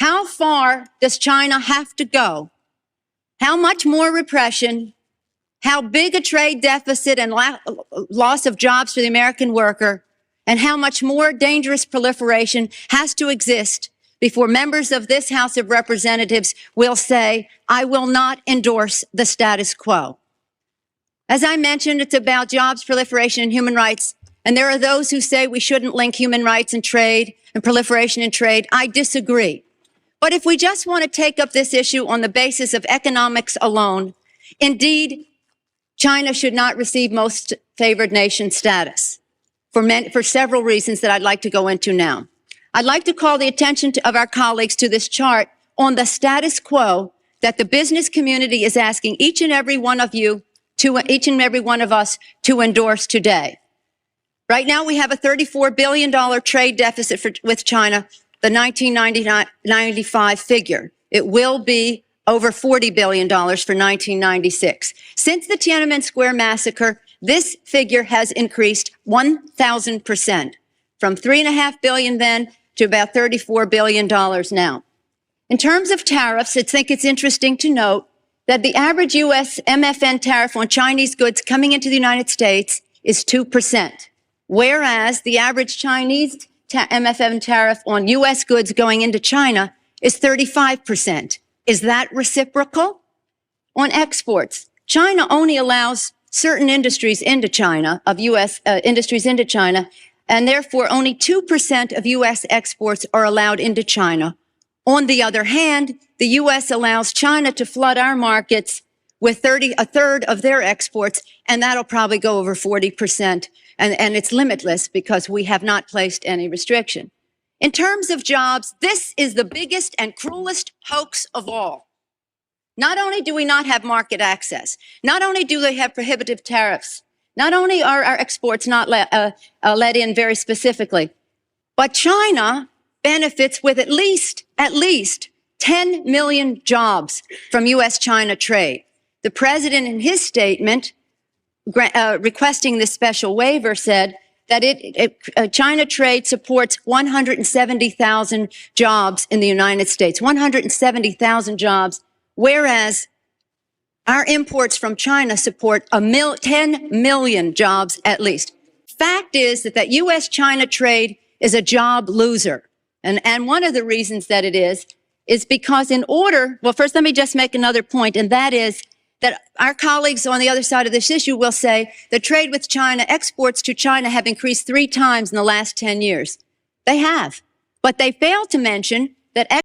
How far does China have to go? How much more repression? How big a trade deficit and loss of jobs for the American worker? And how much more dangerous proliferation has to exist before members of this House of Representatives will say, I will not endorse the status quo? As I mentioned, it's about jobs, proliferation, and human rights. And there are those who say we shouldn't link human rights and trade and proliferation and trade. I disagree. But if we just want to take up this issue on the basis of economics alone, indeed, China should not receive most favored nation status for several reasons that I'd like to go into now. I'd like to call the attention of our colleagues to this chart on the status quo that the business community is asking each and every one of us to endorse today. Right now, we have a $34 billion trade deficit with China, the 1995 figure. It will be over $40 billion for 1996. Since the Tiananmen Square massacre, this figure has increased 1,000%, from $3.5 billion then to about $34 billion now. In terms of tariffs, I think it's interesting to note that the average U.S. MFN tariff on Chinese goods coming into the United States is 2%, whereas the average Chinese MFN tariff on U.S. goods going into China is 35%. Is that reciprocal? On exports, China only allows certain industries into China, of U.S. Industries into China, and therefore only 2% of U.S. exports are allowed into China. On the other hand, the U.S. allows China to flood our markets with a third of their exports, and that'll probably go over 40%. And it's limitless because we have not placed any restriction. In terms of jobs, this is the biggest and cruelest hoax of all. Not only do we not have market access, not only do they have prohibitive tariffs, not only are our exports not let in very specifically, but China benefits with at least 10 million jobs from U.S.-China trade. The president, in his statement, requesting this special waiver, said that China trade supports 170,000 jobs in the United States, 170,000 jobs, whereas our imports from China support 10 million jobs at least. Fact is that U.S.-China trade is a job loser. And one of the reasons that it is because well, first let me just make another point, and that is that our colleagues on the other side of this issue will say that trade with China, exports to China have increased 3 times in the last 10 years. They have. But they fail to mention that